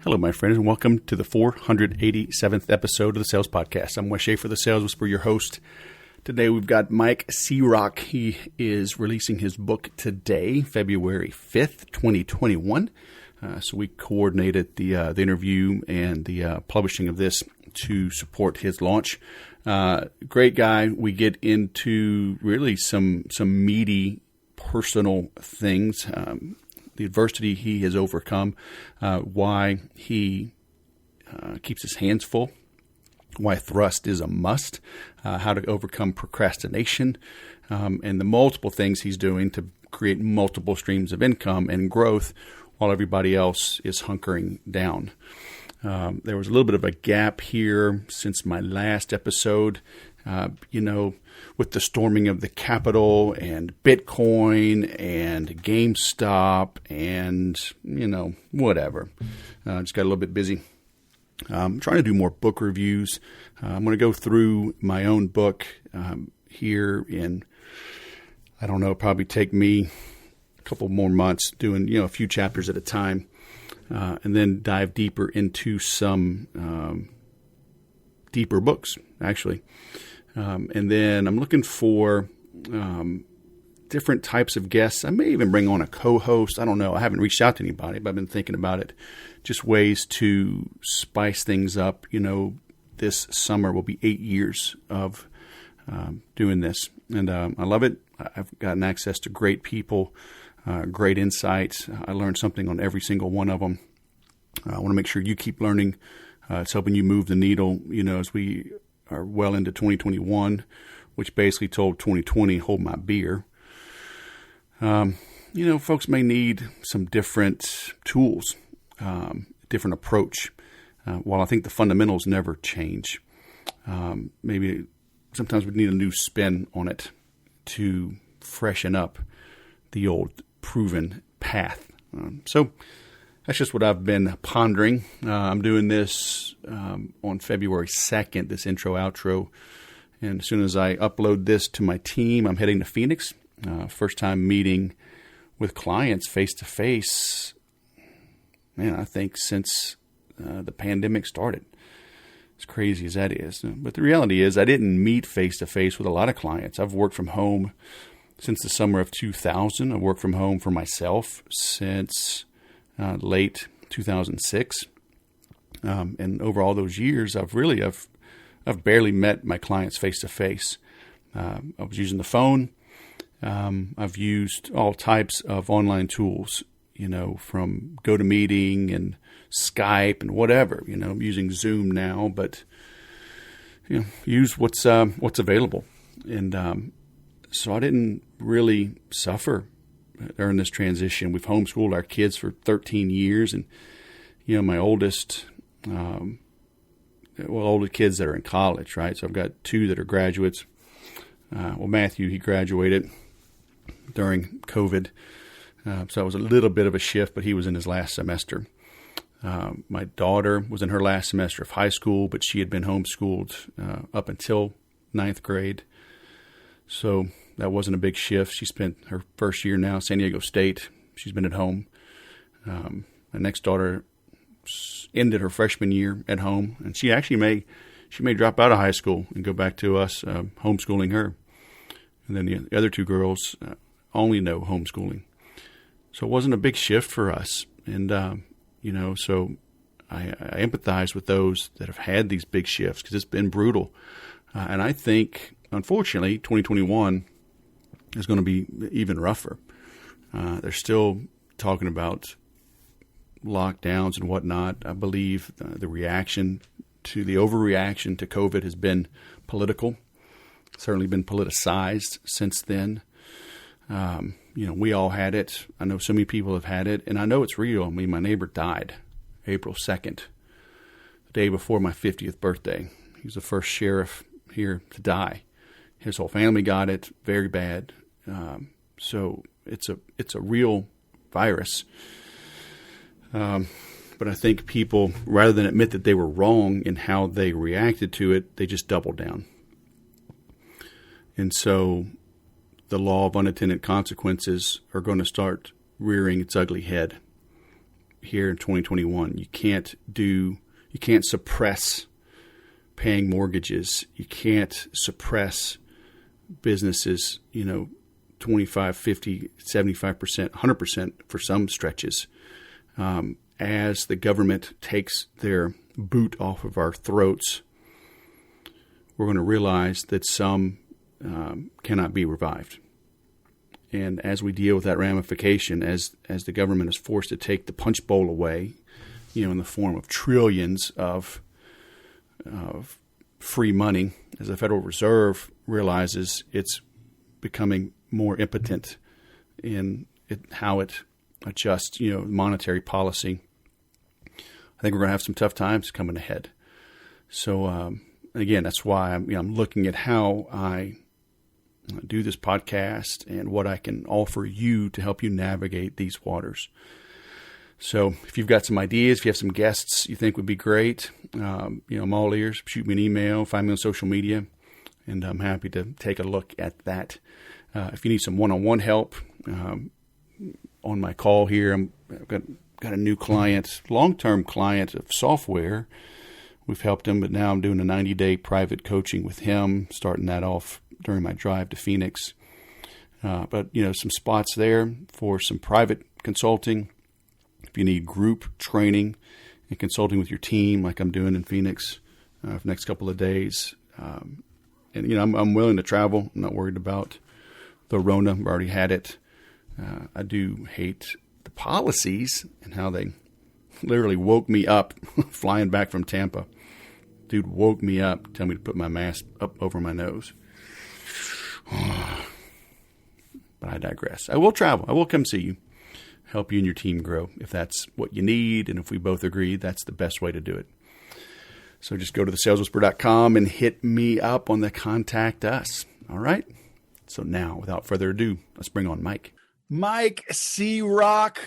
Hello, my friends, and welcome to the 487th episode of the Sales Podcast. I'm Wes Schaefer, the Sales Whisperer, your host. Today we've got Mike C-Roc. He is releasing his book today, February 5th, 2021. So we coordinated the interview and the publishing of this to support his launch. Great guy. We get into really some meaty personal things. The adversity he has overcome, why he keeps his hands full, why thrust is a must, how to overcome procrastination, and the multiple things he's doing to create multiple streams of income and growth while everybody else is hunkering down. There was a little bit of a gap here since my last episode. With the storming of the Capitol and Bitcoin and GameStop and, whatever. Just got a little bit busy. I'm trying to do more book reviews. I'm going to go through my own book here in, probably take me a couple more months doing, a few chapters at a time, and then dive deeper into some deeper books, actually. And then I'm looking for different types of guests. I may even bring on a co-host. I don't know. I haven't reached out to anybody, but I've been thinking about it. Just ways to spice things up. This summer will be 8 years of doing this. And I love it. I've gotten access to great people, great insights. I learned something on every single one of them. I want to make sure you keep learning. It's helping you move the needle, as we are well into 2021, which basically told 2020, hold my beer. Folks may need some different tools, different approach. While I think the fundamentals never change, maybe sometimes we need a new spin on it to freshen up the old proven path. So that's just what I've been pondering. I'm doing this on February 2nd, this intro outro. And as soon as I upload this to my team, I'm heading to Phoenix. First time meeting with clients face-to-face, I think since the pandemic started. As crazy as that is. But the reality is I didn't meet face-to-face with a lot of clients. I've worked from home since the summer of 2000. I've worked from home for myself since late 2006, and over all those years, I've barely met my clients face to face. I was using the phone. I've used all types of online tools, from GoToMeeting and Skype and whatever. I'm using Zoom now, but use what's available, and so I didn't really suffer during this transition. We've homeschooled our kids for 13 years, and my oldest kids that are in college, right? So I've got two that are graduates. Matthew, he graduated during COVID, so it was a little bit of a shift, but he was in his last semester. My daughter was in her last semester of high school, but she had been homeschooled up until 9th grade. So that wasn't a big shift. She spent her first year now, San Diego State. She's been at home. My next daughter ended her freshman year at home, and she may drop out of high school and go back to us homeschooling her. And then the other two girls only know homeschooling. So it wasn't a big shift for us. And, so I empathize with those that have had these big shifts because it's been brutal. And I think, unfortunately, 2021 is going to be even rougher. They're still talking about lockdowns and whatnot. I believe the overreaction to COVID has been political, certainly been politicized since then. We all had it. I know so many people have had it, and I know it's real. I mean, my neighbor died April 2nd, the day before my 50th birthday. He was the first sheriff here to die. His whole family got it, very bad. So it's a real virus. But I think people, rather than admit that they were wrong in how they reacted to it, they just doubled down. And so the law of unintended consequences are going to start rearing its ugly head. here in 2021. You can't suppress paying mortgages. You can't suppress businesses, 25, 50, 75%, 100% for some stretches. As the government takes their boot off of our throats, we're going to realize that some cannot be revived. And as we deal with that ramification, as the government is forced to take the punch bowl away, in the form of trillions of free money, as the Federal Reserve realizes it's becoming more impotent in how it adjusts, monetary policy, I think we're going to have some tough times coming ahead. So, again, that's why I'm looking at how I do this podcast and what I can offer you to help you navigate these waters. So if you've got some ideas, if you have some guests you think would be great, I'm all ears. Shoot me an email, find me on social media, and I'm happy to take a look at that. If you need some one-on-one help, on my call here, I've got a new client, long-term client of software. We've helped him, but now I'm doing a 90-day private coaching with him, starting that off during my drive to Phoenix. But, some spots there for some private consulting. If you need group training and consulting with your team, like I'm doing in Phoenix for the next couple of days. And, I'm willing to travel. I'm not worried about the Rona. I've already had it. I do hate the policies and how they literally woke me up flying back from Tampa. Dude woke me up, telling me to put my mask up over my nose. But I digress. I will travel. I will come see you, help you and your team grow if that's what you need. And if we both agree, that's the best way to do it. So just go to thesaleswhisperer.com and hit me up on the contact us. All right. So now, without further ado, let's bring on Mike. Mike C-Roc,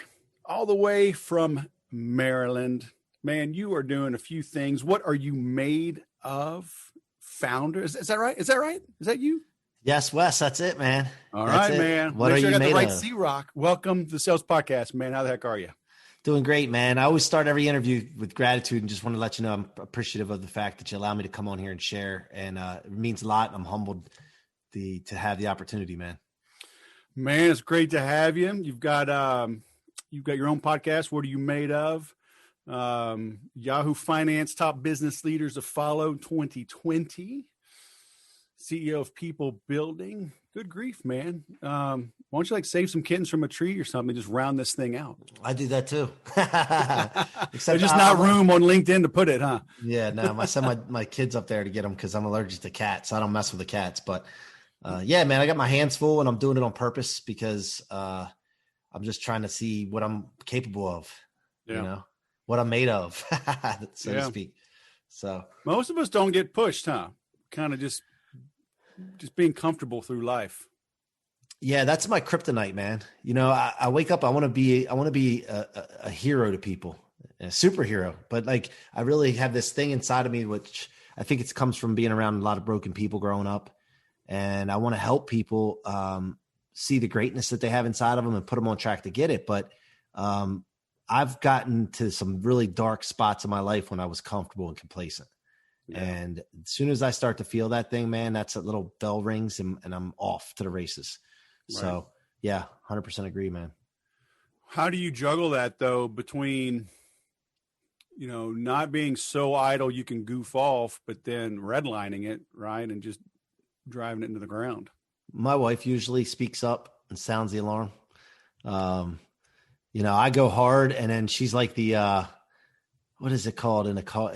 all the way from Maryland. Man, you are doing a few things. What are you made of? Founder? Is that right? Is that you? Yes, Wes, that's it, man. All right, man. What are you made of? C-Roc. Welcome to the Sales Podcast, man. How the heck are you? Doing great, man. I always start every interview with gratitude and just want to let you know I'm appreciative of the fact that you allow me to come on here and share. And it means a lot. I'm humbled to have the opportunity, man. Man, it's great to have you. You've got your own podcast. What are you made of? Yahoo Finance Top Business Leaders to Follow 2020. CEO of People Building. Good grief, man. Why don't you save some kittens from a tree or something and just round this thing out? I do that too. Except there's just not room on LinkedIn to put it, huh? Yeah, no, I send my kids up there to get them because I'm allergic to cats. I don't mess with the cats. But yeah, man, I got my hands full and I'm doing it on purpose because I'm just trying to see what I'm capable of, what I'm made of, so to speak. So most of us don't get pushed, huh? Kind of just being comfortable through life. Yeah, that's my kryptonite, man. I wake up, I want to be a hero to people, a superhero. But I really have this thing inside of me, which I think it comes from being around a lot of broken people growing up. And I want to help people see the greatness that they have inside of them and put them on track to get it. But I've gotten to some really dark spots in my life when I was comfortable and complacent. Yeah. And as soon as I start to feel that thing, man, that's a little bell rings and I'm off to the races. Right. So yeah, 100% agree, man. How do you juggle that though, between, not being so idle you can goof off, but then redlining it, right? And just driving it into the ground. My wife usually speaks up and sounds the alarm. I go hard and then she's like the, what is it called in a car?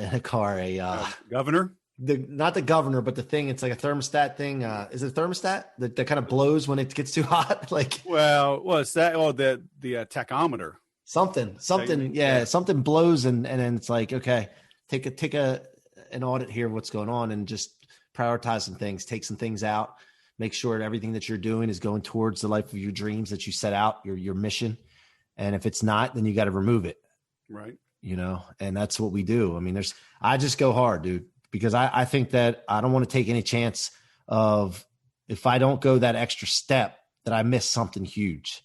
Governor? Not the governor, but the thing. It's like a thermostat thing. Is it a thermostat that kind of blows when it gets too hot? It's that. Oh, the tachometer. Something. Yeah, something blows, and then it's like, okay, take an audit here of what's going on, and just prioritize some things, take some things out, make sure that everything that you're doing is going towards the life of your dreams that you set out, your mission. And if it's not, then you got to remove it. Right. And that's what we do. I mean, I just go hard, dude, because I think that I don't want to take any chance of, if I don't go that extra step, that I miss something huge.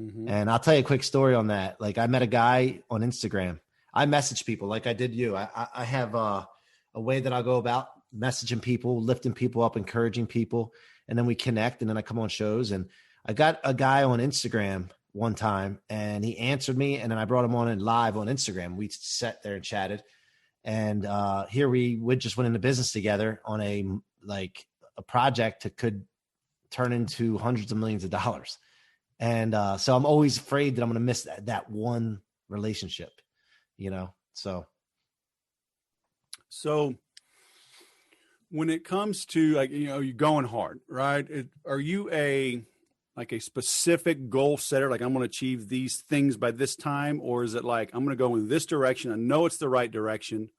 Mm-hmm. And I'll tell you a quick story on that. Like I met a guy on Instagram. I message people like I did you. I have a way that I'll go about messaging people, lifting people up, encouraging people. And then we connect and then I come on shows. And I got a guy on Instagram one time and he answered me. And then I brought him on live on Instagram. We sat there and chatted. And here we just went into business together on a project that could turn into hundreds of millions of dollars. And so I'm always afraid that I'm going to miss that one relationship, so. So when it comes to you're going hard, right? Are you a specific goal setter? Like I'm going to achieve these things by this time, or is it like I'm going to go in this direction? I know it's the right direction.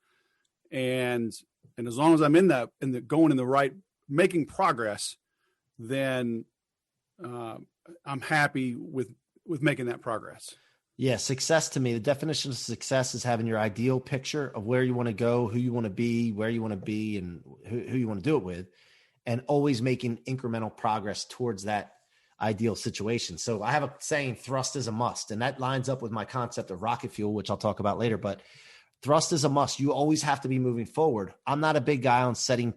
And as long as I'm going in the right, making progress, then I'm happy with making that progress. Yeah. Success to me, the definition of success is having your ideal picture of where you want to go, who you want to be, where you want to be, and who you want to do it with, and always making incremental progress towards that ideal situation. So I have a saying, thrust is a must. And that lines up with my concept of rocket fuel, which I'll talk about later, but thrust is a must. You always have to be moving forward. I'm not a big guy on setting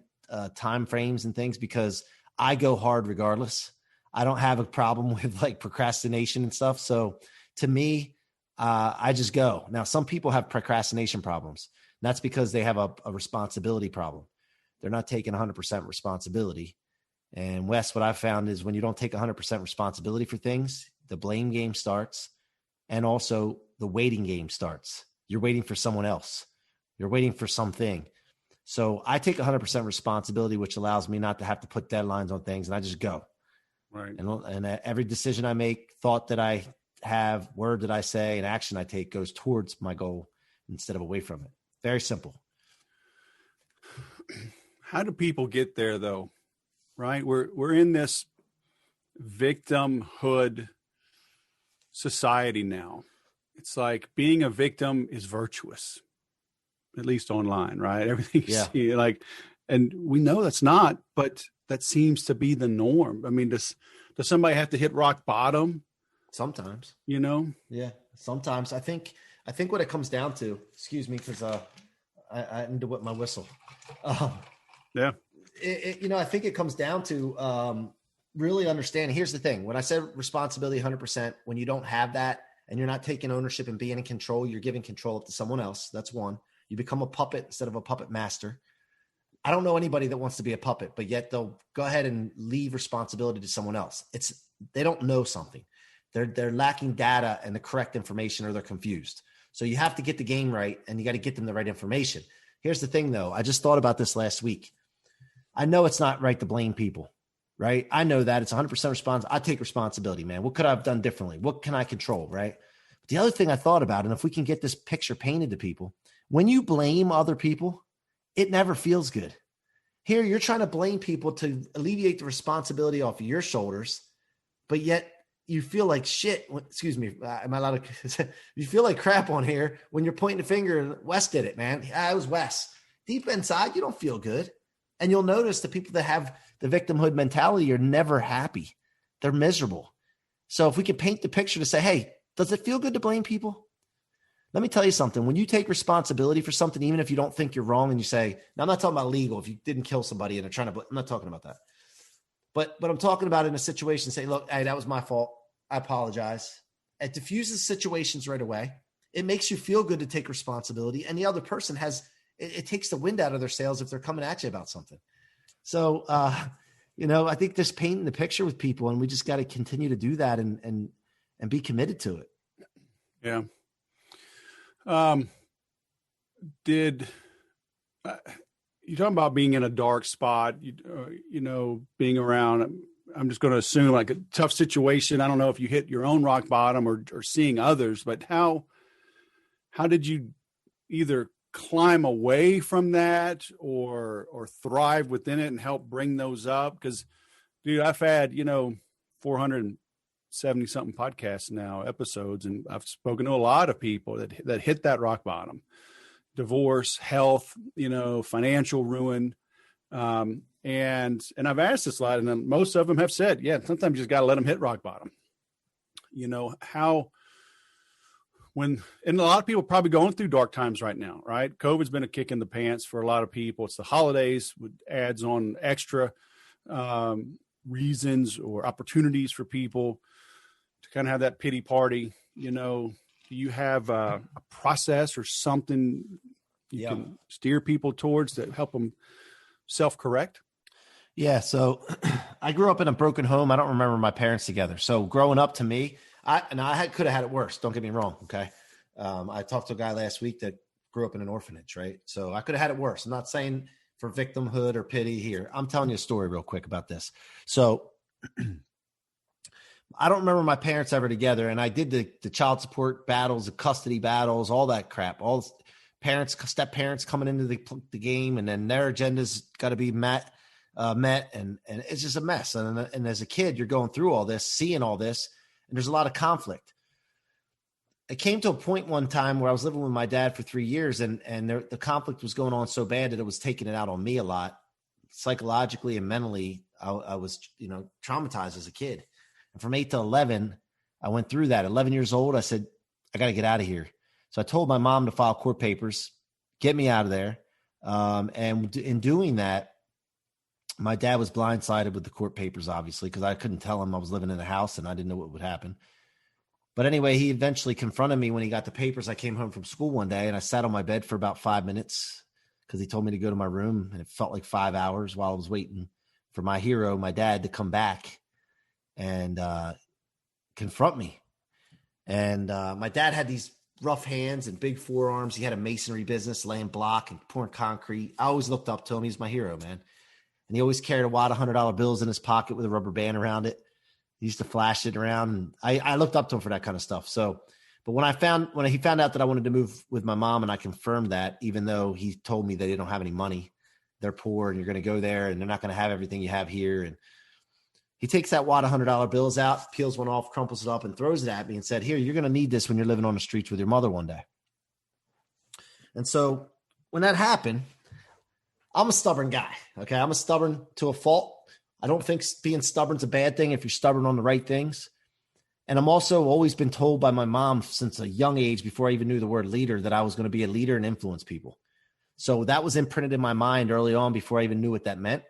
time frames and things because I go hard regardless. I don't have a problem with like procrastination and stuff. So to me, I just go. Now, some people have procrastination problems. And that's because they have a responsibility problem. They're not taking 100% responsibility. And Wes, what I've found is when you don't take 100% responsibility for things, the blame game starts. And also the waiting game starts. You're waiting for someone else. You're waiting for something. So I take 100% responsibility, which allows me not to have to put deadlines on things. And I just go. Right. And every decision I make, thought that I have, word that I say, and action I take goes towards my goal instead of away from it. Very simple. How do people get there though? Right. We're in this victimhood society now. It's like being a victim is virtuous, at least online, right? Everything you see, and we know that's not, but that seems to be the norm. I mean, does somebody have to hit rock bottom? Sometimes, Yeah. Sometimes I think what it comes down to, excuse me, because I need to whip my whistle. Yeah. I think it comes down to really understanding. Here's the thing. When I said responsibility 100%, when you don't have that and you're not taking ownership and being in control, you're giving control up to someone else. That's one. You become a puppet instead of a puppet master. I don't know anybody that wants to be a puppet, but yet they'll go ahead and leave responsibility to someone else. They don't know something. They're lacking data and the correct information, or they're confused. So you have to get the game right, and you got to get them the right information. Here's the thing, though. I just thought about this last week. I know it's not right to blame people, right? I know that it's 100% responsible. I take responsibility, man. What could I have done differently? What can I control, right? But the other thing I thought about, and if we can get this picture painted to people, when you blame other people, it never feels good. Here, you're trying to blame people to alleviate the responsibility off of your shoulders, but yet you feel like shit. Excuse me. Am I allowed to? You feel like crap on here when you're pointing a finger and Wes did it, man. It was Wes. Deep inside, you don't feel good. And you'll notice the people that have the victimhood mentality are never happy. They're miserable. So if we could paint the picture to say, hey, does it feel good to blame people? Let me tell you something. When you take responsibility for something, even if you don't think you're wrong, and you say, now I'm not talking about legal, if you didn't kill somebody and they're trying to, I'm not talking about that. But I'm talking about in a situation, say, look, hey, that was my fault. I apologize. It diffuses situations right away. It makes you feel good to take responsibility. And the other person it takes the wind out of their sails if they're coming at you about something. So, I think just painting the picture with people, and we just got to continue to do that and be committed to it. Yeah. You talking about being in a dark spot, being around, I'm just going to assume like a tough situation. I don't know if you hit your own rock bottom or seeing others, but how did you either climb away from that or thrive within it and help bring those up? Because, dude, I've had, 470 something podcasts now, episodes, and I've spoken to a lot of people that hit that rock bottom. Divorce, health, financial ruin. And I've asked this a lot, and most of them have said, yeah, sometimes you just got to let them hit rock bottom. how and a lot of people are probably going through dark times right now, right? COVID's been a kick in the pants for a lot of people. It's the holidays with adds on extra reasons or opportunities for people to kind of have that pity party. Do you have a process or something you can steer people towards that help them self-correct? Yeah. So I grew up in a broken home. I don't remember my parents together. So growing up, to me, I could have had it worse. Don't get me wrong. Okay. I talked to a guy last week that grew up in an orphanage, right? So I could have had it worse. I'm not saying for victimhood or pity here. I'm telling you a story real quick about this. So I don't remember my parents ever together. And I did the child support battles, the custody battles, all that crap, all parents, step parents coming into the game, and then their agendas got to be met. And it's just a mess. And as a kid, you're going through all this, seeing all this, and there's a lot of conflict. It came to a point one time where I was living with my dad for 3 years, and the conflict was going on so bad that it was taking it out on me a lot, psychologically and mentally. I was, traumatized as a kid. And from 8 to 11, I went through that. 11 years old, I said, I got to get out of here. So I told my mom to file court papers, get me out of there. And in doing that, my dad was blindsided with the court papers, obviously, because I couldn't tell him I was living in the house and I didn't know what would happen. But anyway, he eventually confronted me when he got the papers. I came home from school one day and I sat on my bed for about 5 minutes because he told me to go to my room, and it felt like 5 hours while I was waiting for my hero, my dad, to come back and confront me. And my dad had these rough hands and big forearms. He had a masonry business, laying block and pouring concrete. I always looked up to him. He's my hero, man. And he always carried a wad of $100 bills in his pocket with a rubber band around it. He used to flash it around. And I looked up to him for that kind of stuff. So, but when he found out that I wanted to move with my mom, and I confirmed that, even though he told me that they don't have any money, they're poor, and you're going to go there and they're not going to have everything you have here. And he takes that wad of $100 bills out, peels one off, crumples it up, and throws it at me and said, "Here, you're going to need this when you're living on the streets with your mother one day." And so when that happened, I'm a stubborn guy. Okay. I'm a stubborn to a fault. I don't think being stubborn is a bad thing if you're stubborn on the right things. And I'm also always been told by my mom since a young age, before I even knew the word leader, that I was going to be a leader and influence people. So that was imprinted in my mind early on before I even knew what that meant.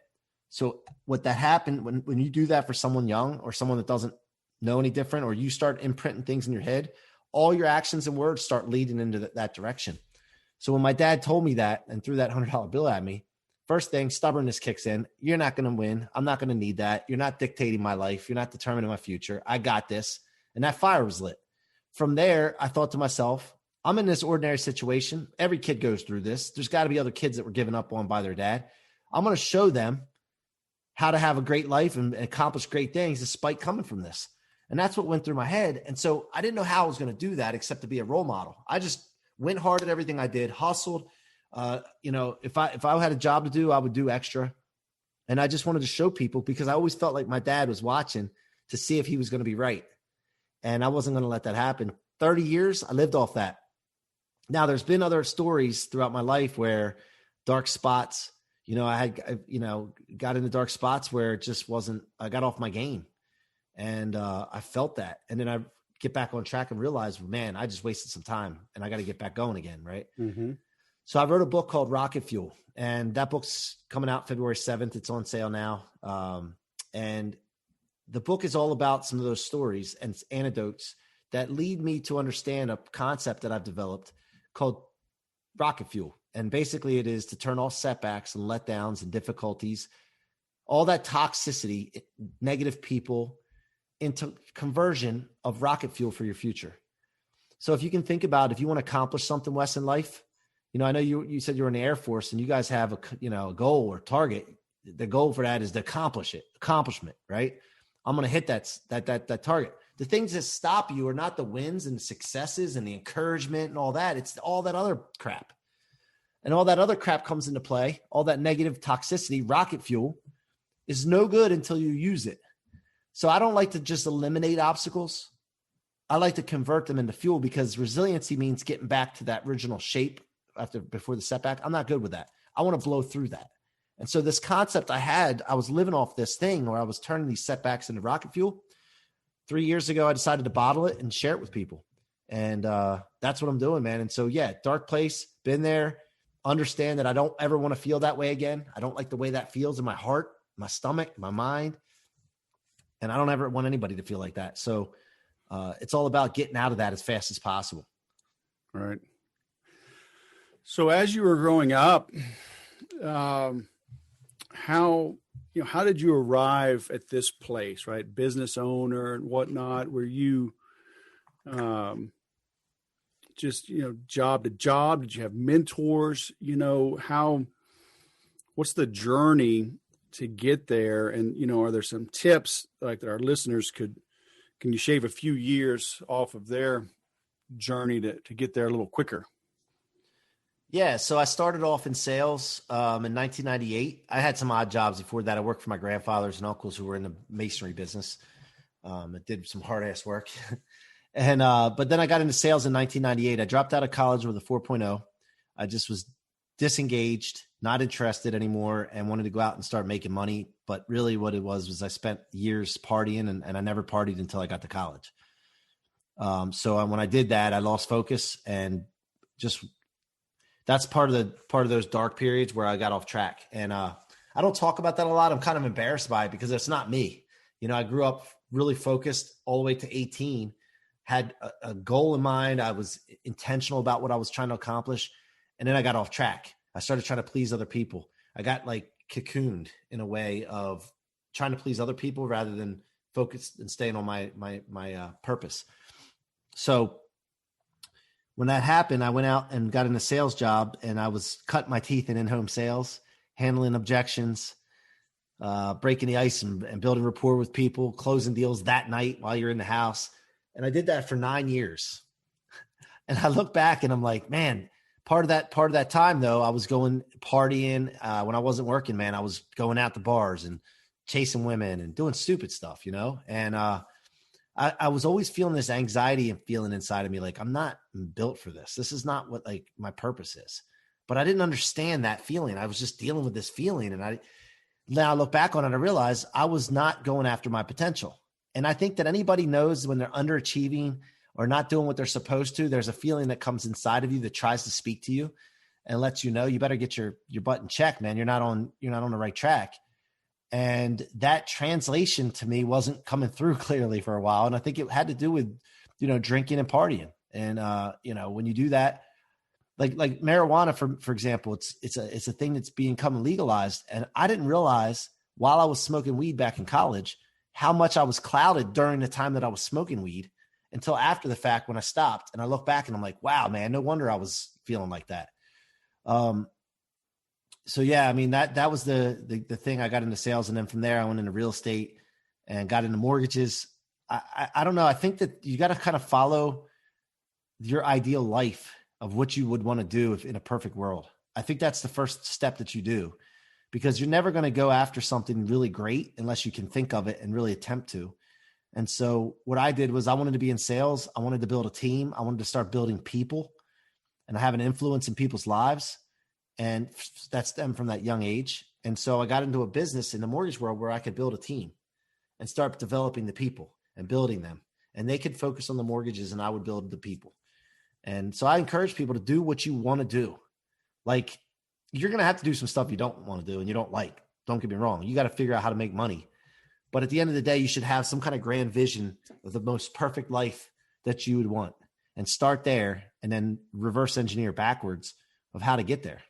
So what that happened when you do that for someone young or someone that doesn't know any different, or you start imprinting things in your head, all your actions and words start leading into that direction. So when my dad told me that and threw that $100 bill at me, first thing, stubbornness kicks in. You're not going to win. I'm not going to need that. You're not dictating my life. You're not determining my future. I got this. And that fire was lit. From there, I thought to myself, I'm in this ordinary situation. Every kid goes through this. There's got to be other kids that were given up on by their dad. I'm going to show them how to have a great life and accomplish great things despite coming from this. And that's what went through my head. And so I didn't know how I was going to do that except to be a role model. I just went hard at everything I did, hustled. If I had a job to do, I would do extra. And I just wanted to show people, because I always felt like my dad was watching to see if he was going to be right. And I wasn't going to let that happen. 30 years, I lived off that. Now, there's been other stories throughout my life where dark spots, I got into dark spots where it just wasn't, I got off my game, and I felt that. And then I get back on track and realize, man, I just wasted some time and I got to get back going again. Right. Mm-hmm. So I wrote a book called Rocket Fuel, and that book's coming out February 7th. It's on sale now. And the book is all about some of those stories and anecdotes that lead me to understand a concept that I've developed called Rocket Fuel. And basically it is to turn all setbacks and letdowns and difficulties, all that toxicity, negative people, into conversion of rocket fuel for your future. So if you can think about, if you want to accomplish something, Wes, in life, I know you said you're in the Air Force and you guys have a goal or target. The goal for that is to accomplishment, right? I'm going to hit that target. The things that stop you are not the wins and the successes and the encouragement and all that. It's all that other crap. And all that other crap comes into play. All that negative toxicity, rocket fuel, is no good until you use it. So I don't like to just eliminate obstacles. I like to convert them into fuel, because resiliency means getting back to that original shape before the setback. I'm not good with that. I want to blow through that. And so this concept I was living off this thing where I was turning these setbacks into rocket fuel. 3 years ago, I decided to bottle it and share it with people. And that's what I'm doing, man. And so, yeah, dark place, been there, understand that I don't ever want to feel that way again. I don't like the way that feels in my heart, my stomach, my mind. And I don't ever want anybody to feel like that. So it's all about getting out of that as fast as possible. All right. So as you were growing up, how did you arrive at this place, right? Business owner and whatnot. Were you just, job to job? Did you have mentors? What's the journey to get there? And, are there some tips like that our listeners can you shave a few years off of their journey to get there a little quicker? Yeah. So I started off in sales in 1998. I had some odd jobs before that. I worked for my grandfathers and uncles who were in the masonry business. I did some hard ass work. And, but then I got into sales in 1998. I dropped out of college with a 4.0. I just was disengaged, not interested anymore, and wanted to go out and start making money. But really what it was I spent years partying and I never partied until I got to college. So when I did that, I lost focus and just, that's part of those dark periods where I got off track. And I don't talk about that a lot. I'm kind of embarrassed by it because it's not me. I grew up really focused all the way to 18, had a goal in mind. I was intentional about what I was trying to accomplish. And then I got off track. I started trying to please other people. I got like cocooned in a way of trying to please other people rather than focus and staying on my purpose. So when that happened, I went out and got in a sales job, and I was cutting my teeth in in-home sales, handling objections, breaking the ice and building rapport with people, closing deals that night while you're in the house. And I did that for 9 years. And I look back and I'm like, man, part of that time though, I was going partying. When I wasn't working, man, I was going out to bars and chasing women and doing stupid stuff, and, I was always feeling this anxiety and feeling inside of me, like I'm not built for this. This is not what like my purpose is, but I didn't understand that feeling. I was just dealing with this feeling. And now I look back on it, I realize I was not going after my potential. And I think that anybody knows when they're underachieving or not doing what they're supposed to, there's a feeling that comes inside of you that tries to speak to you and lets you know, you better get your butt in check, man. You're not on the right track. And that translation to me wasn't coming through clearly for a while. And I think it had to do with, drinking and partying. And, when you do that, like marijuana, for example, it's a thing that's becoming legalized. And I didn't realize while I was smoking weed back in college, how much I was clouded during the time that I was smoking weed until after the fact when I stopped. And I look back and I'm like, wow, man, no wonder I was feeling like that. So yeah, I mean, that was the thing. I got into sales, and then from there I went into real estate and got into mortgages. I don't know. I think that you got to kind of follow your ideal life of what you would want to do if in a perfect world. I think that's the first step that you do, because you're never going to go after something really great unless you can think of it and really attempt to. And so what I did was I wanted to be in sales. I wanted to build a team. I wanted to start building people and have an influence in people's lives. And that stemmed from that young age. And so I got into a business in the mortgage world where I could build a team and start developing the people and building them. And they could focus on the mortgages and I would build the people. And so I encourage people to do what you want to do. Like, you're going to have to do some stuff you don't want to do and you don't like. Don't get me wrong. You got to figure out how to make money. But at the end of the day, you should have some kind of grand vision of the most perfect life that you would want, and start there and then reverse engineer backwards of how to get there.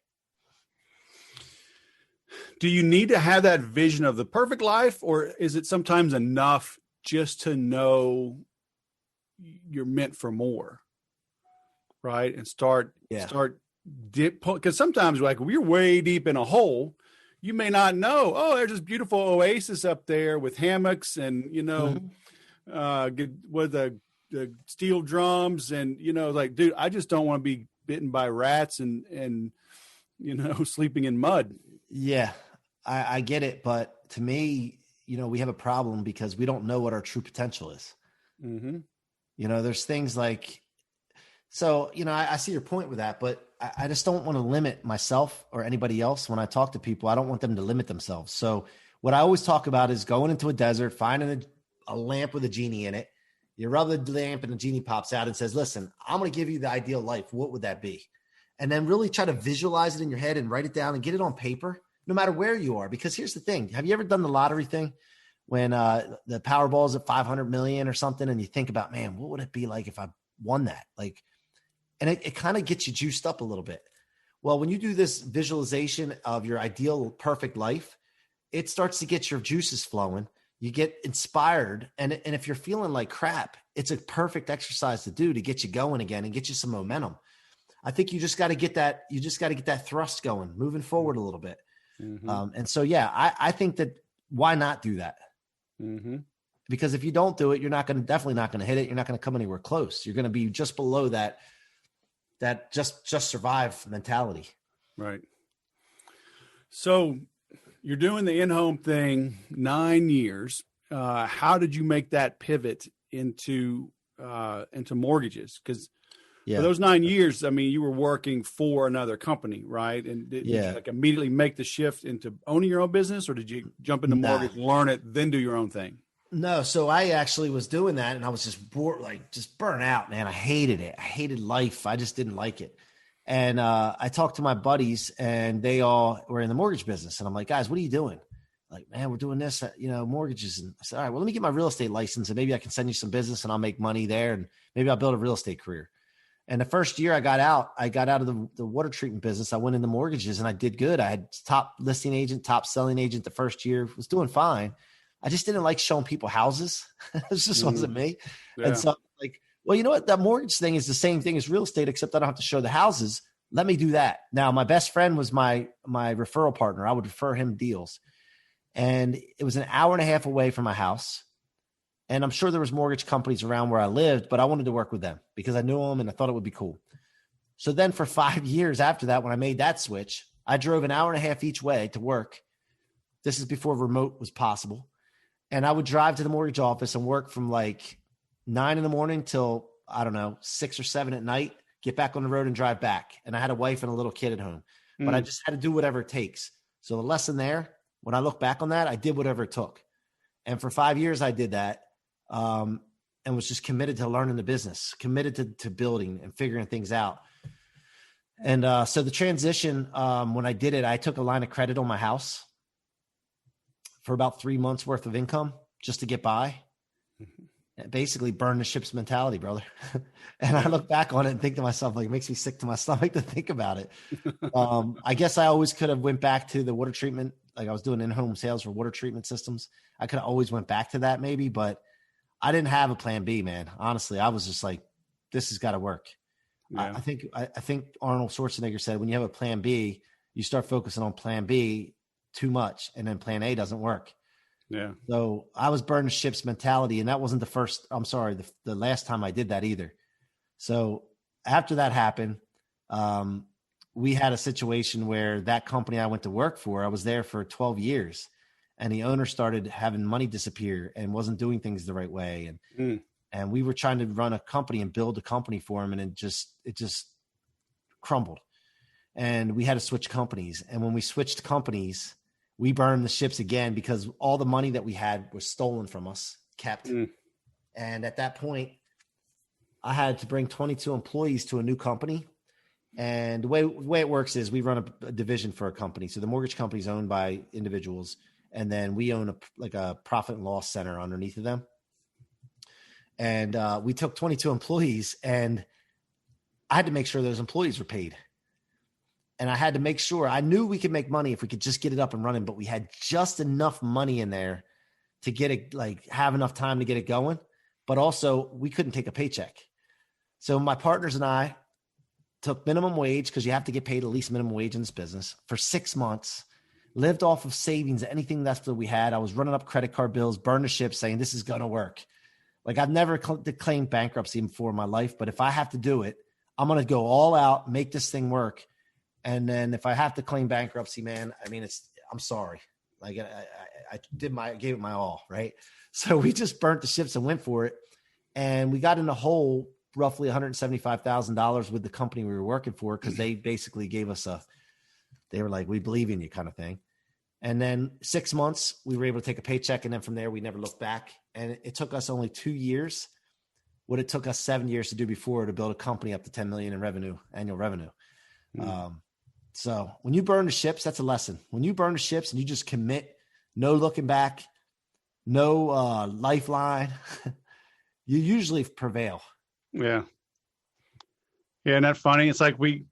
Do you need to have that vision of the perfect life, or is it sometimes enough just to know you're meant for more, right? And start dip, because sometimes like we're way deep in a hole. You may not know, oh, there's this beautiful oasis up there with hammocks and, with the steel drums and, like, dude, I just don't want to be bitten by rats and sleeping in mud. Yeah, I get it. But to me, we have a problem because we don't know what our true potential is. Mm-hmm. There's things like, so, I see your point with that, but I just don't want to limit myself or anybody else. When I talk to people, I don't want them to limit themselves. So what I always talk about is going into a desert, finding a lamp with a genie in it. You rub the lamp and the genie pops out and says, listen, I'm going to give you the ideal life. What would that be? And then really try to visualize it in your head and write it down and get it on paper, no matter where you are. Because here's the thing. Have you ever done the lottery thing when the Powerball is at 500 million or something? And you think about, man, what would it be like if I won that? Like, and it kind of gets you juiced up a little bit. Well, when you do this visualization of your ideal perfect life, it starts to get your juices flowing. You get inspired. And if you're feeling like crap, it's a perfect exercise to do to get you going again and get you some momentum. I think you just got to get that. You just got to get that thrust going, moving forward a little bit. Mm-hmm. And so, yeah, I think that why not do that? Mm-hmm. Because if you don't do it, you're definitely not going to hit it. You're not going to come anywhere close. You're going to be just below that just survive mentality. Right. So you're doing the in-home thing 9 years. How did you make that pivot into mortgages? Because for those 9 years, I mean, you were working for another company, right? And did you like immediately make the shift into owning your own business, or did you jump into mortgage, learn it, then do your own thing? No. So I actually was doing that, and I was just bored, just burnt out, man. I hated it. I hated life. I just didn't like it. And I talked to my buddies, and they all were in the mortgage business. And I'm like, guys, what are you doing? Like, man, we're doing this, mortgages. And I said, all right, well, let me get my real estate license, and maybe I can send you some business, and I'll make money there, and maybe I'll build a real estate career. And the first year I got out of the water treatment business. I went into mortgages, and I did good. I had top listing agent, top selling agent the first year, was doing fine. I just didn't like showing people houses. It just wasn't me. Yeah. And so like, well, you know what? That mortgage thing is the same thing as real estate, except I don't have to show the houses. Let me do that. Now, my best friend was my referral partner. I would refer him deals. And it was an hour and a half away from my house. And I'm sure there was mortgage companies around where I lived, but I wanted to work with them because I knew them and I thought it would be cool. So then for 5 years after that, when I made that switch, I drove an hour and a half each way to work. This is before remote was possible. And I would drive to the mortgage office and work from like 9 a.m. till, 6 or 7 at night, get back on the road and drive back. And I had a wife and a little kid at home, but I just had to do whatever it takes. So the lesson there, when I look back on that, I did whatever it took. And for 5 years, I did that and was just committed to learning the business, committed to building and figuring things out. And so the transition, when I did it, I took a line of credit on my house for about 3 months worth of income just to get by. Mm-hmm. Basically burn the ship's mentality, brother. And I look back on it and think to myself, like, it makes me sick to my stomach to think about it. I guess I always could have went back to the water treatment. Like I was doing in-home sales for water treatment systems. I could have always went back to that maybe, but I didn't have a plan B, man. Honestly, I was just like, this has got to work. Yeah. I think Arnold Schwarzenegger said, when you have a plan B, you start focusing on plan B too much, and then plan A doesn't work. Yeah. So I was burning ship's mentality, and that wasn't the last time I did that either. So after that happened, we had a situation where that company I went to work for, I was there for 12 years, and the owner started having money disappear and wasn't doing things the right way. And we were trying to run a company and build a company for him, and it just crumbled. And we had to switch companies. And when we switched companies, we burned the ships again because all the money that we had was stolen from us, kept. And at that point, I had to bring 22 employees to a new company. And the way it works is we run a division for a company. So the mortgage company is owned by individuals, and then we own a profit and loss center underneath of them. And we took 22 employees, and I had to make sure those employees were paid. And I had to make sure, I knew we could make money if we could just get it up and running, but we had just enough money in there to get it, like have enough time to get it going. But also we couldn't take a paycheck. So my partners and I took minimum wage, because you have to get paid at least minimum wage in this business, for 6 months, lived off of savings, anything that's that we had. I was running up credit card bills, burn the ship, saying this is going to work. Like I've never claimed bankruptcy before in my life, but if I have to do it, I'm going to go all out, make this thing work. And then if I have to claim bankruptcy, man, I mean, I'm sorry. Like I gave it my all, right? So we just burnt the ships and went for it. And we got in the hole roughly $175,000 with the company we were working for, because they basically gave us they were like, we believe in you kind of thing. And then 6 months, we were able to take a paycheck. And then from there, we never looked back. And it took us only 2 years, what it took us 7 years to do before, to build a company up to 10 million in revenue, annual revenue. So when you burn the ships, that's a lesson. When you burn the ships and you just commit, no looking back, no lifeline, you usually prevail. Yeah. Yeah. Isn't that funny? It's like we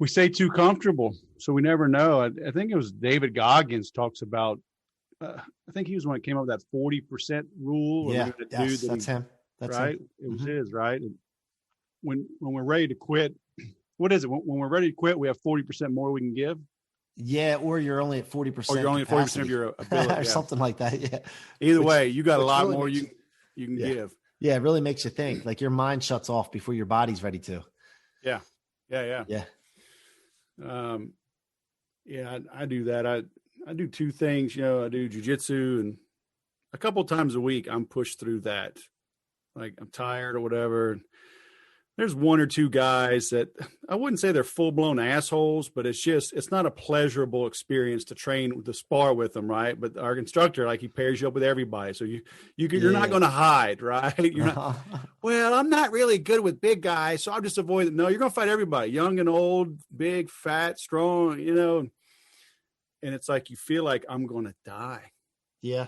stay too comfortable, so we never know. I think it was David Goggins talks about, I think he was the one that came up with that 40% rule. Yeah, yes, that's him. That's right. him. It was his, right? And when we're ready to quit, what is it? When we're ready to quit, we have 40% more we can give. Yeah, or you're only at 40%. Or you're only at 40% of your ability. Or something like that, yeah. Either way, you got a lot more you can give. Yeah, it really makes you think. Like your mind shuts off before your body's ready to. Yeah. Yeah. I do that. I do two things. I do jujitsu, and a couple of times a week I'm pushed through that. Like I'm tired or whatever. There's one or two guys that I wouldn't say they're full blown assholes, but it's not a pleasurable experience to train to spar with them. Right. But our instructor, like, he pairs you up with everybody. So you're not going to hide, right? You're not, well, I'm not really good with big guys, so I'll just avoid them. No, you're going to fight everybody, young and old, big, fat, strong, and it's like, you feel like I'm going to die. Yeah.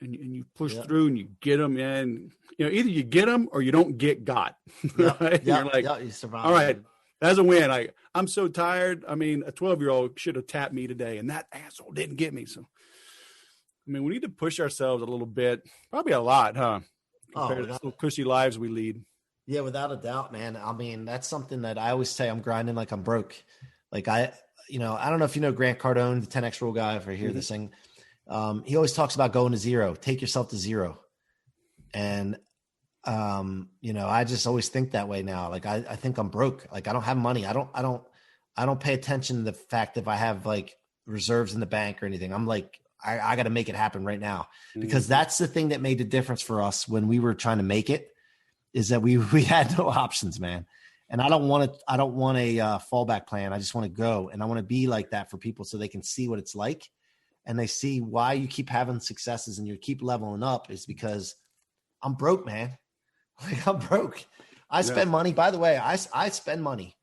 And you push through and you get them in. Either you get them or you don't get got. Right? You're like, you survive. All right, that's a win. I'm so tired. I mean, a 12-year-old should have tapped me today, and that asshole didn't get me. So, I mean, we need to push ourselves a little bit, probably a lot, huh? Compared to the little cushy lives we lead. Yeah, without a doubt, man. I mean, that's something that I always say. I'm grinding like I'm broke. Like I don't know if you know Grant Cardone, the 10X rule guy, if I hear this thing. He always talks about going to zero. Take yourself to zero. And, I just always think that way now. Like, I think I'm broke. Like, I don't have money. I don't pay attention to the fact if I have like reserves in the bank or anything. I'm like, I got to make it happen right now, because that's the thing that made the difference for us when we were trying to make it, is that we had no options, man. And I don't want a fallback plan. I just want to go, and I want to be like that for people so they can see what it's like. And they see why you keep having successes and you keep leveling up is because I'm broke, man. Like, I'm broke. I spend money. By the way, I spend money.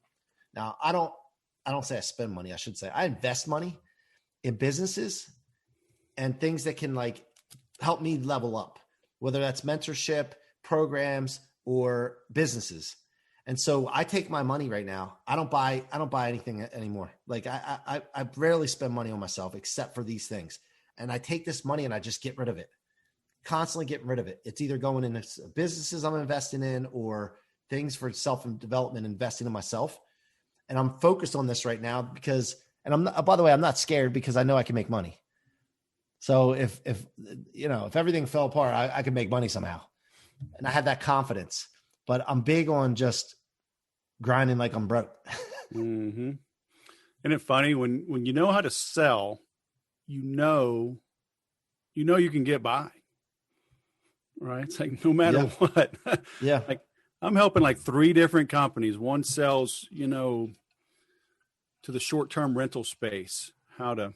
Now, I don't say I spend money. I should say I invest money in businesses and things that can like help me level up, whether that's mentorship, programs, or businesses. And so I take my money right now. I don't buy anything anymore. Like I rarely spend money on myself except for these things. And I take this money and I just get rid of it. Constantly getting rid of it. It's either going into businesses I'm investing in or things for self-development, investing in myself. And I'm focused on this right now because, and I'm not, by the way, I'm not scared because I know I can make money. So if everything fell apart, I could make money somehow. And I had that confidence. But I'm big on just grinding like I'm broke. Mm-hmm. Isn't it funny when you know how to sell, you know you can get by, right? It's like no matter what. Yeah. Like I'm helping like 3 different companies. One sells, to the short-term rental space, how to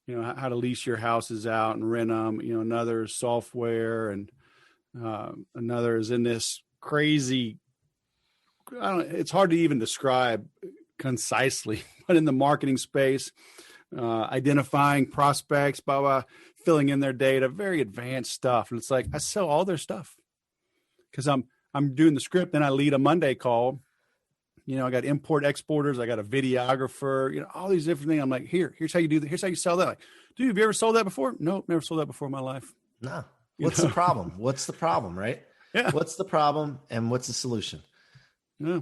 lease your houses out and rent them. Another is software, and another is in this crazy, it's hard to even describe concisely, but in the marketing space, identifying prospects, filling in their data, very advanced stuff. And it's like, I sell all their stuff because I'm doing the script. Then I lead a Monday call. I got import exporters. I got a videographer, all these different things. I'm like, here's how you do that. Here's how you sell that. Like, dude, have you ever sold that before? Nope. Never sold that before in my life. No. What's the problem? What's the problem? Right. Yeah. What's the problem and what's the solution? Yeah.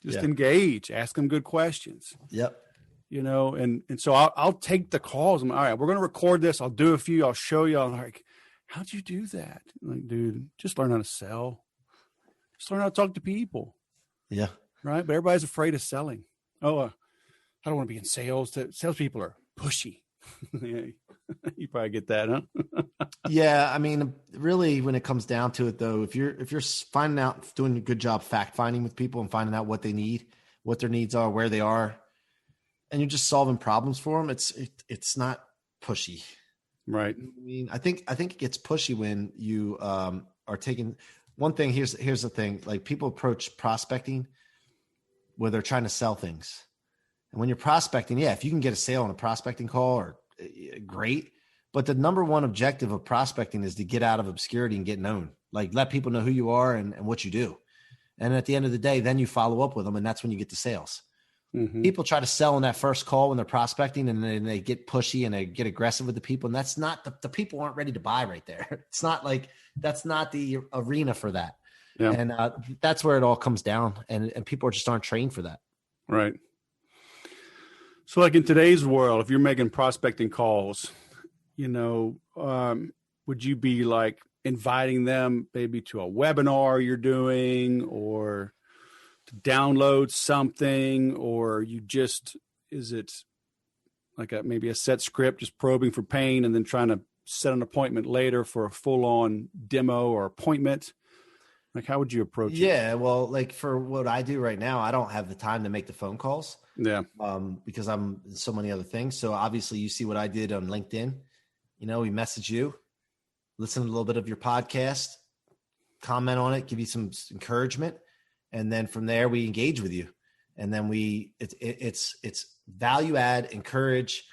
Just engage, ask them good questions. Yep. And so I'll take the calls. I'm like, all right, we're going to record this. I'll do a few. I'll show you. I'm like, how'd you do that? I'm like, dude, just learn how to sell. Just learn how to talk to people. Yeah. Right. But everybody's afraid of selling. Oh, I don't want to be in sales. Salespeople are pushy. You probably get that, huh? Yeah. I mean, really, when it comes down to it, though, if you're finding out, doing a good job fact finding with people and finding out what they need, what their needs are, where they are, and you're just solving problems for them, it's not pushy. Right. I mean, I think it gets pushy when you are taking one thing. Here's the thing. Like, people approach prospecting where they're trying to sell things. And when you're prospecting, yeah, if you can get a sale on a prospecting call, or great. But the number one objective of prospecting is to get out of obscurity and get known. Like, let people know who you are and what you do. And at the end of the day, then you follow up with them, and that's when you get the sales. Mm-hmm. People try to sell in that first call when they're prospecting, and then they get pushy and they get aggressive with the people. And that's not the people aren't ready to buy right there. It's not like, that's not the arena for that. Yeah. And that's where it all comes down. And people just aren't trained for that. Right. So, like, in today's world, if you're making prospecting calls, would you be like inviting them maybe to a webinar you're doing, or to download something, or is it like maybe a set script, just probing for pain and then trying to set an appointment later for a full-on demo or appointment? Like, how would you approach it? Yeah, well, like, for what I do right now, I don't have the time to make the phone calls. Yeah. Because I'm so many other things. So obviously you see what I did on LinkedIn. We message you, listen to a little bit of your podcast, comment on it, give you some encouragement. And then from there we engage with you. And then it's value add, encourage,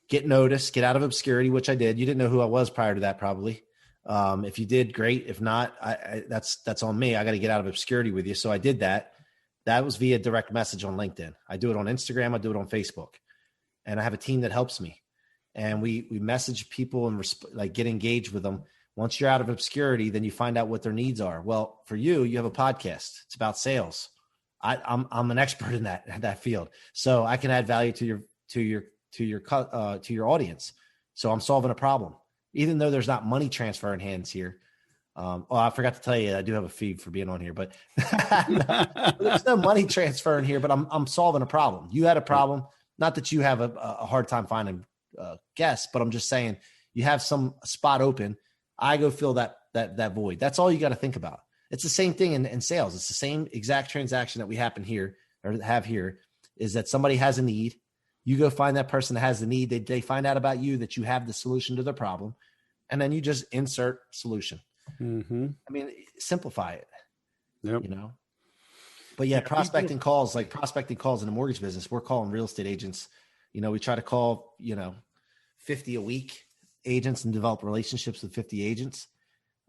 get noticed, get out of obscurity, which I did. You didn't know who I was prior to that, probably. If you did, great. If not, that's on me. I got to get out of obscurity with you. So I did that. That was via direct message on LinkedIn. I do it on Instagram. I do it on Facebook, and I have a team that helps me. And we message people and get engaged with them. Once you're out of obscurity, then you find out what their needs are. Well, for you have a podcast. It's about sales. I'm an expert in that field, so I can add value to your audience. So I'm solving a problem, even though there's not money transfer in hands here. I forgot to tell you, I do have a fee for being on here, but there's no money transfer in here. But I'm solving a problem. You had a problem, not that you have a hard time finding guests, but I'm just saying you have some spot open. I go fill that void. That's all you got to think about. It's the same thing in sales. It's the same exact transaction that we have here is that somebody has a need. You go find that person that has the need. They find out about you, that you have the solution to their problem. And then you just insert solution. Mm-hmm. I mean, simplify it, yep. But yeah, prospecting calls in the mortgage business, we're calling real estate agents. We try to call, 50 a week agents and develop relationships with 50 agents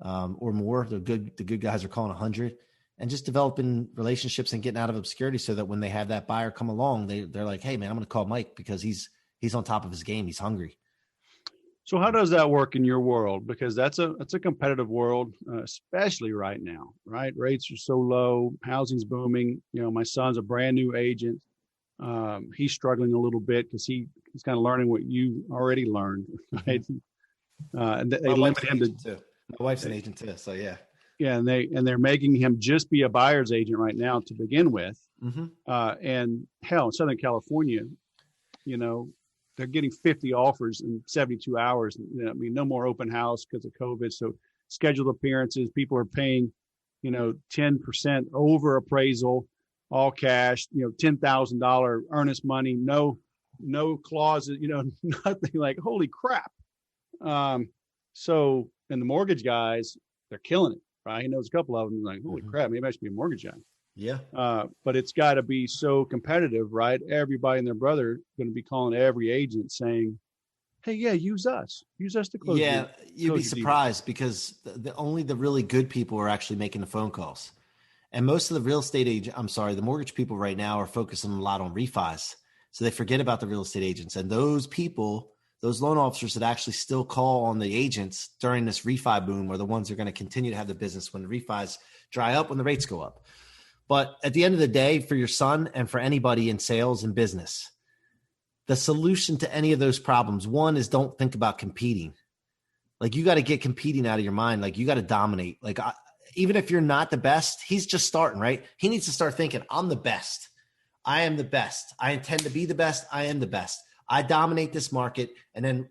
or more. The good guys are calling 100, and just developing relationships and getting out of obscurity so that when they have that buyer come along, they're like, hey man, I'm going to call Mike because he's on top of his game. He's hungry. So how does that work in your world? Because that's a competitive world, especially right now, right? Rates are so low, housing's booming. My son's a brand new agent. He's struggling a little bit because he's kind of learning what you already learned, right? And they limit him to. My wife's an agent too, so yeah. Yeah, and they're making him just be a buyer's agent right now to begin with. Mm-hmm. And hell, in Southern California, they're getting 50 offers in 72 hours. No more open house because of COVID. So scheduled appearances, people are paying, 10% over appraisal, all cash, $10,000 earnest money, no clauses, nothing. Like, holy crap. So, and the mortgage guys, they're killing it, right? He knows a couple of them, like, holy crap, maybe I should be a mortgage guy. Yeah. But it's got to be so competitive, right? Everybody and their brother going to be calling every agent saying, hey, yeah, use us to close. Yeah. You'd be surprised because only the really good people are actually making the phone calls. And most of the the mortgage people right now are focusing a lot on refis. So they forget about the real estate agents, and those people, those loan officers that actually still call on the agents during this refi boom are the ones that are going to continue to have the business when the refis dry up, when the rates go up. But at the end of the day, for your son and for anybody in sales and business, the solution to any of those problems, one is don't think about competing. Like, you got to get competing out of your mind. Like, you got to dominate. Like, even if you're not the best, he's just starting, right? He needs to start thinking, I'm the best. I am the best. I intend to be the best. I am the best. I dominate this market. And then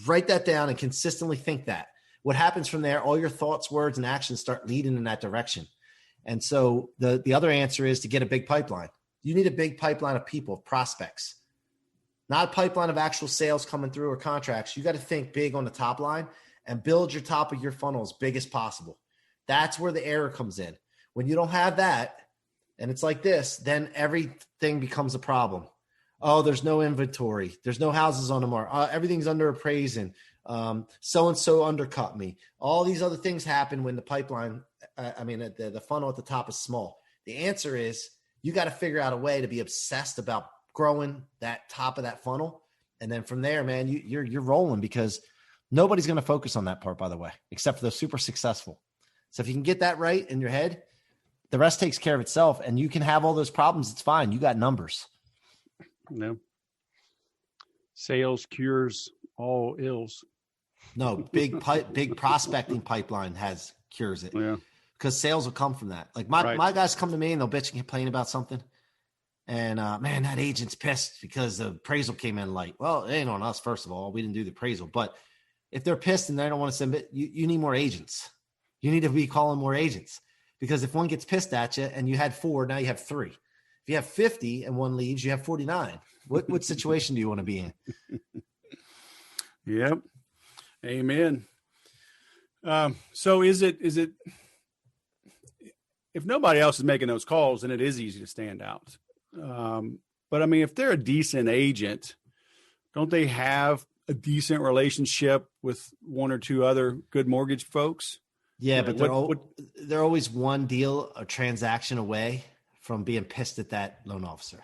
write that down and consistently think that. What happens from there, all your thoughts, words, and actions start leading in that direction. And so the other answer is to get a big pipeline. You need a big pipeline of people, prospects. not a pipeline of actual sales coming through or contracts. You got to think big on the top line and build your top of your funnel as big as possible. That's where the error comes in. When you don't have that, and it's like this, then everything becomes a problem. Oh, there's no inventory. There's no houses on the market. Everything's under appraising. So-and-so undercut me. All these other things happen when the pipeline, the funnel at the top is small. The answer is you got to figure out a way to be obsessed about growing that top of that funnel. And then from there, man, you're rolling, because nobody's going to focus on that part, by the way, except for the super successful. So if you can get that right in your head, the rest takes care of itself, and you can have all those problems. It's fine. You got numbers. No. Sales cures all ills. No, big prospecting pipeline cures it. Yeah. Because sales will come from that. Like my guys come to me and they'll bitch and complain about something. And man, that agent's pissed because the appraisal came in light. Well, it ain't on us, first of all. We didn't do the appraisal. But if they're pissed and they don't want to submit, you need more agents. You need to be calling more agents. Because if one gets pissed at you and you had 4, now you have 3. If you have 50 and one leaves, you have 49. What situation do you want to be in? Yep. Amen. So is it, if nobody else is making those calls, then it is easy to stand out. But I mean, if they're a decent agent, don't they have a decent relationship with 1 or 2 other good mortgage folks? Yeah, but they're always one deal or transaction away from being pissed at that loan officer.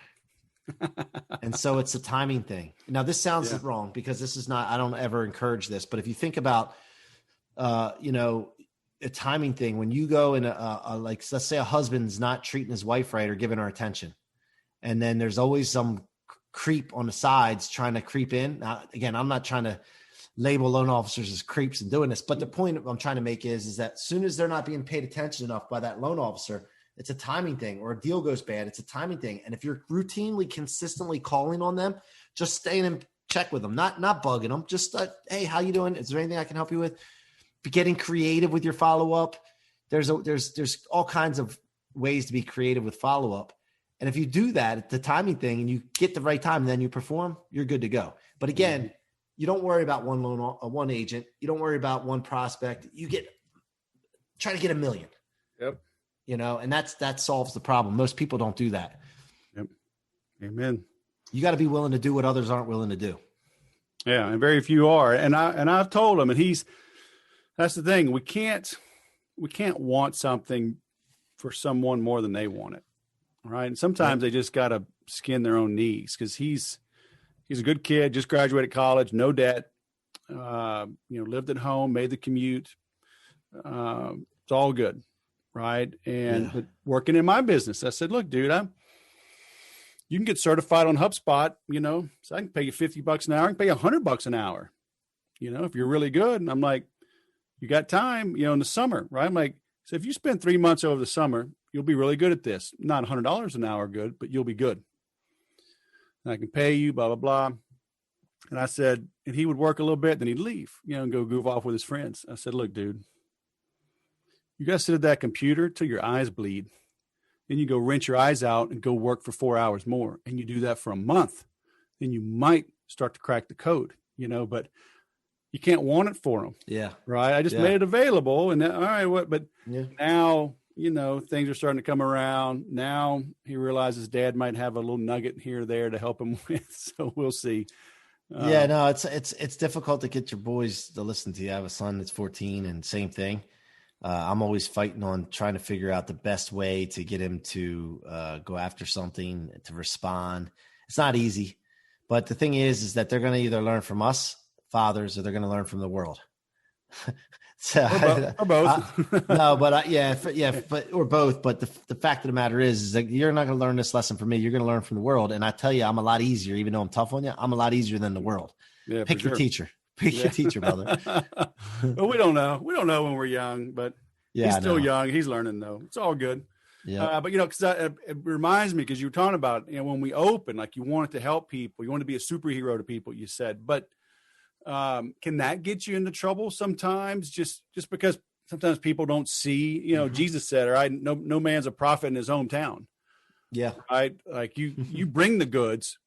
And so it's a timing thing. Now, this sounds wrong, because this is not, I don't ever encourage this, but if you think about, a timing thing, when you go in like, let's say a husband's not treating his wife right or giving her attention, and then there's always some creep on the sides trying to creep in. Now, again, I'm not trying to label loan officers as creeps and doing this, but the point I'm trying to make is that as soon as they're not being paid attention enough by that loan officer, it's a timing thing, or a deal goes bad. It's a timing thing. And if you're routinely, consistently calling on them, just staying in check with them, not bugging them, just, hey, how you doing? Is there anything I can help you with? Be getting creative with your follow-up. There's all kinds of ways to be creative with follow-up. And if you do that, it's the timing thing, and you get the right time, and then you perform, you're good to go. But again, you don't worry about one agent. You don't worry about one prospect. Try to get 1 million. Yep. And that solves the problem. Most people don't do that. Yep. Amen. You got to be willing to do what others aren't willing to do. Yeah. And very few are. And I've told him, and that's the thing. We can't want something for someone more than they want it. Right. And sometimes they just got to skin their own knees, because he's a good kid, just graduated college, no debt, lived at home, made the commute. It's all good. Right. But working in my business, I said, look, dude, you can get certified on HubSpot, so I can pay you $50 an hour. I can pay you $100 an hour, if you're really good. And I'm like, you got time, in the summer, right? I'm like, so if you spend 3 months over the summer, you'll be really good at this. Not $100 an hour good, but you'll be good. And I can pay you, blah, blah, blah. And I said, and he would work a little bit, then he'd leave, and go goof off with his friends. I said, look, dude, you got to sit at that computer till your eyes bleed. Then you go rinse your eyes out and go work for 4 hours more. And you do that for a month. Then you might start to crack the code, but you can't want it for them. Yeah. Right. I just made it available. And all right, but now, things are starting to come around. Now he realizes dad might have a little nugget here or there to help him with. So we'll see. It's difficult to get your boys to listen to you. I have a son that's 14, and same thing. I'm always fighting on trying to figure out the best way to get him to go after something, to respond. It's not easy, but the thing is that they're going to either learn from us fathers, or they're going to learn from the world. Or both. No, but or both. But the fact of the matter is that you're not going to learn this lesson from me. You're going to learn from the world. And I tell you, I'm a lot easier, even though I'm tough on you. I'm a lot easier than the world. Yeah, pick your teacher. Pick your teacher, brother. Well, we don't know. We don't know when we're young, but he's still young. He's learning, though. It's all good. Yeah. But because it reminds me, because you were talking about, when we open, like, you want it to help people, you want to be a superhero to people, you said, but can that get you into trouble sometimes? Just because sometimes people don't see, Jesus said, all right, no man's a prophet in his hometown. Yeah. Right. Like you bring the goods,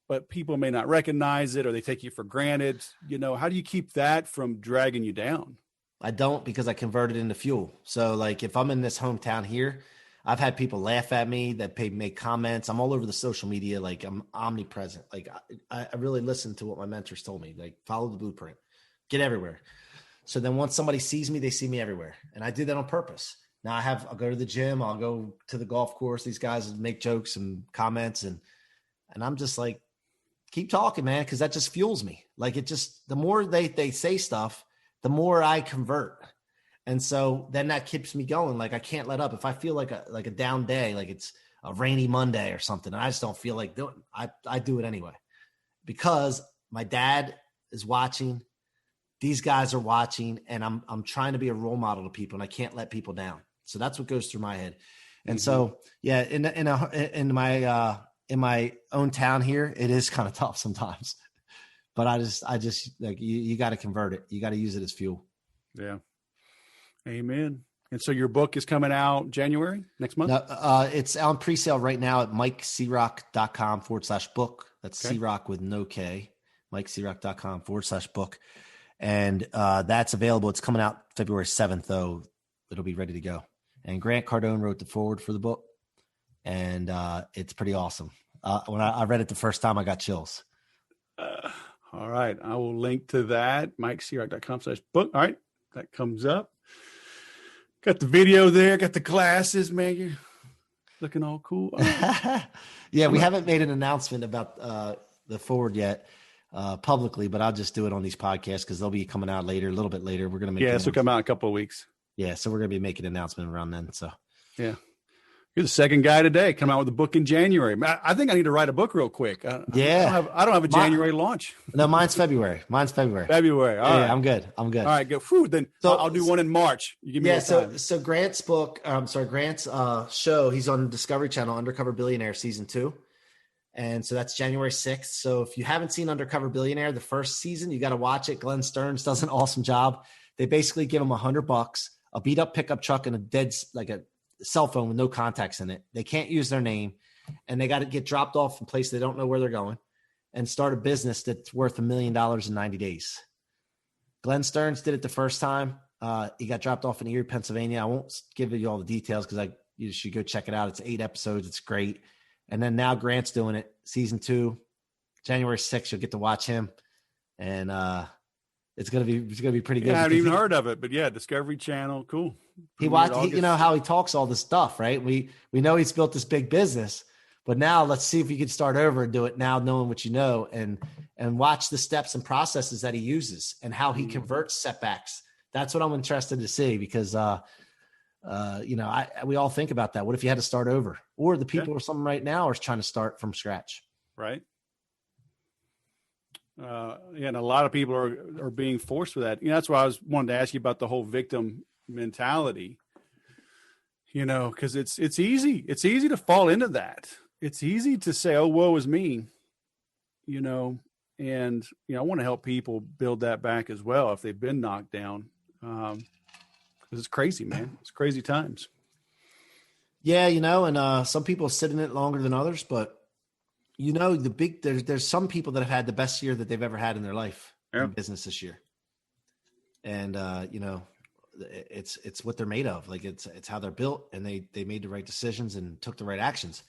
but people may not recognize it or they take you for granted. How do you keep that from dragging you down? I don't, because I convert it into fuel. So like if I'm in this hometown here, I've had people laugh at me that make comments. I'm all over the social media. Like I'm omnipresent. Like I really listen to what my mentors told me, like follow the blueprint, get everywhere. So then once somebody sees me, they see me everywhere. And I did that on purpose. Now I'll go to the gym. I'll go to the golf course. These guys make jokes and comments. And I'm just like, keep talking, man. Cause that just fuels me. Like the more they say stuff, the more I convert. And so then that keeps me going. Like I can't let up. If I feel like a down day, like it's a rainy Monday or something, and I just don't feel like doing it, I do it anyway, because my dad is watching, these guys are watching, and I'm trying to be a role model to people, and I can't let people down. So that's what goes through my head. And so, yeah, in my own town here, it is kind of tough sometimes, but I just like, you got to convert it. You got to use it as fuel. Yeah. Amen. And so your book is coming out January next month? No, it's on pre-sale right now at MikeCroc.com/book. That's Okay. C-Roc with no K, MikeCroc.com/book. And that's available. It's coming out February 7th, though. It'll be ready to go. And Grant Cardone wrote the foreword for the book. And it's pretty awesome. When I read it the first time, I got chills. All right. I will link to that, MikeCroc.com/book. All right. That comes up. Got the video there. Got the glasses, man. You're looking all cool. Yeah, we haven't made an announcement about the forward yet publicly, but I'll just do it on these podcasts because they'll be coming out later, a little bit later. We're going to make this will come out in a couple of weeks. Yeah, so we're going to be making an announcement around then. So yeah. You're the second guy today come out with a book in January. I think I need to write a book real quick. I don't have a January launch. No, mine's February. February. All right. I'm good. All right, go. Whew, then I'll do one in March. You give me time. So Grant's book, Grant's show, he's on Discovery Channel, Undercover Billionaire season 2. And so that's January 6th. So if you haven't seen Undercover Billionaire, the first season, you got to watch it. Glenn Stearns does an awesome job. They basically give him $100, a beat up pickup truck, and a cell phone with no contacts in it. They can't use their name, and they got to get dropped off in a place they don't know where they're going and start a business that's worth $1 million in 90 days. Glenn Stearns did it the first time. He got dropped off in Erie, Pennsylvania. I won't give you all the details because you should go check it out. It's 8 episodes. It's great. And then now Grant's doing it, season 2, January 6th. You'll get to watch him, and it's gonna be pretty good. Yeah, I haven't even heard of it, but yeah, Discovery Channel, cool. You know how he talks all this stuff, right? We know he's built this big business, but now let's see if he could start over and do it now, knowing what you know, and watch the steps and processes that he uses and how he converts setbacks. That's what I'm interested to see, because we all think about that. What if you had to start over, or the people or something right now are trying to start from scratch? Right. And a lot of people are being forced with that. That's why I wanted to ask you about the whole victim mentality, because it's easy. It's easy to fall into that. It's easy to say, oh, woe is me, and, I want to help people build that back as well if they've been knocked down. Because it's crazy, man. It's crazy times. Yeah. And some people sit in it longer than others, but there's some people that have had the best year that they've ever had in their life in business this year. And, it's what they're made of. Like it's how they're built, and they made the right decisions and took the right actions.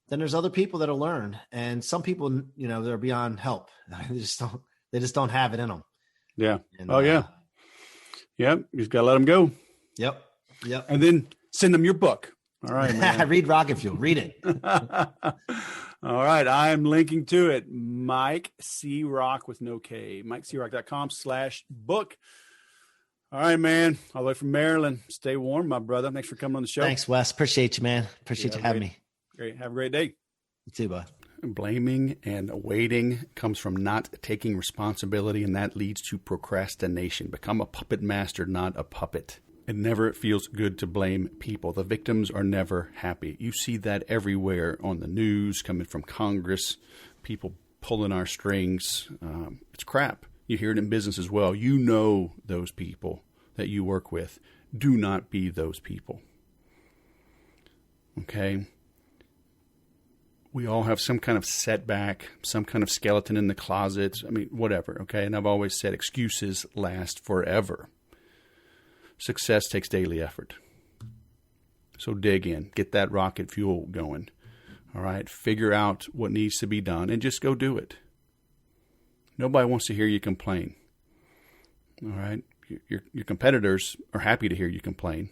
Then there's other people that'll learn, and some people, they're beyond help. They just don't have it in them. Yeah. And, Yep. You just got to let them go. Yep. And then send them your book. All right, man. Read Rocket Fuel. Read it. All right. I'm linking to it. Mike C-Roc with no K. MikeCroc.com/book. All right, man. All the way from Maryland. Stay warm, my brother. Thanks for coming on the show. Thanks, Wes. Appreciate you, man. Appreciate you having me. Great. Have a great day. You too, bud. Blaming and waiting comes from not taking responsibility, and that leads to procrastination. Become a puppet master, not a puppet. It never feels good to blame people. The victims are never happy. You see that everywhere on the news, coming from Congress, people pulling our strings. It's crap. You hear it in business as well. You know those people that you work with. Do not be those people. Okay? We all have some kind of setback, some kind of skeleton in the closet. I mean, whatever, okay? And I've always said excuses last forever. Success takes daily effort. So dig in. Get that rocket fuel going. All right? Figure out what needs to be done and just go do it. Nobody wants to hear you complain. All right? Your competitors are happy to hear you complain.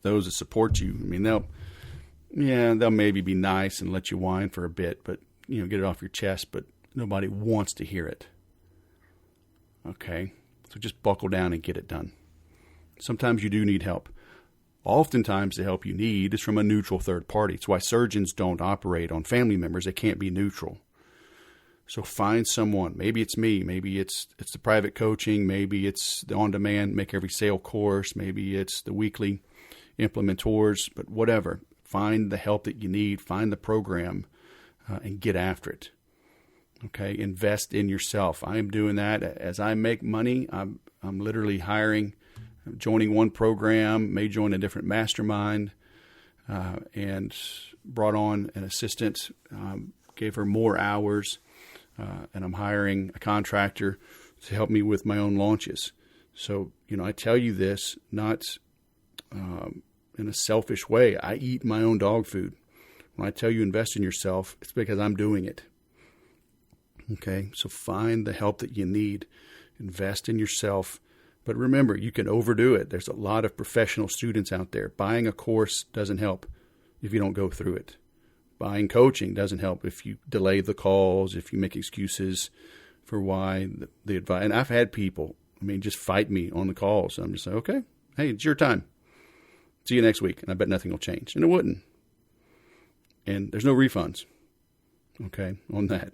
Those that support you, I mean, they'll maybe be nice and let you whine for a bit, but, get it off your chest, but nobody wants to hear it. Okay? So just buckle down and get it done. Sometimes you do need help. Oftentimes the help you need is from a neutral third party. It's why surgeons don't operate on family members. They can't be neutral. So find someone. Maybe it's me. Maybe it's the private coaching. Maybe it's the on-demand Make Every Sale course. Maybe it's the weekly implementors. But whatever. Find the help that you need. Find the program and get after it. Okay? Invest in yourself. I am doing that. As I make money, I'm literally hiring, joining one program, may join a different mastermind, and brought on an assistant, gave her more hours, and I'm hiring a contractor to help me with my own launches. So, I tell you this, not in a selfish way. I eat my own dog food. When I tell you invest in yourself, it's because I'm doing it. Okay, so find the help that you need. Invest in yourself. But remember, you can overdo it. There's a lot of professional students out there. Buying a course doesn't help if you don't go through it. Buying coaching doesn't help if you delay the calls, if you make excuses for why the advice. And I've had people, just fight me on the calls. I'm just like, okay, hey, it's your time. See you next week. And I bet nothing will change. And it wouldn't. And there's no refunds, okay, on that.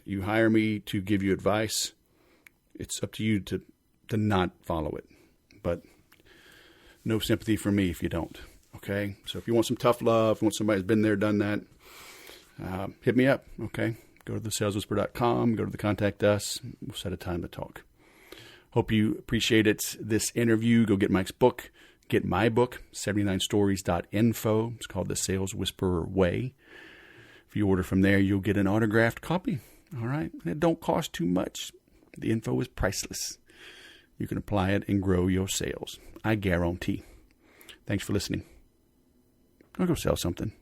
You hire me to give you advice. It's up to you to not follow it. But no sympathy for me if you don't. Okay? So if you want some tough love, want somebody who's been there, done that, hit me up. Okay? Go to thesaleswhisperer.com, go to the Contact Us. We'll set a time to talk. Hope you appreciate it. This interview. Go get Mike's book. Get my book, 79stories.info. It's called The Sales Whisperer Way. If you order from there, you'll get an autographed copy. All right? And it don't cost too much. The info is priceless. You can apply it and grow your sales. I guarantee. Thanks for listening. I'll go sell something.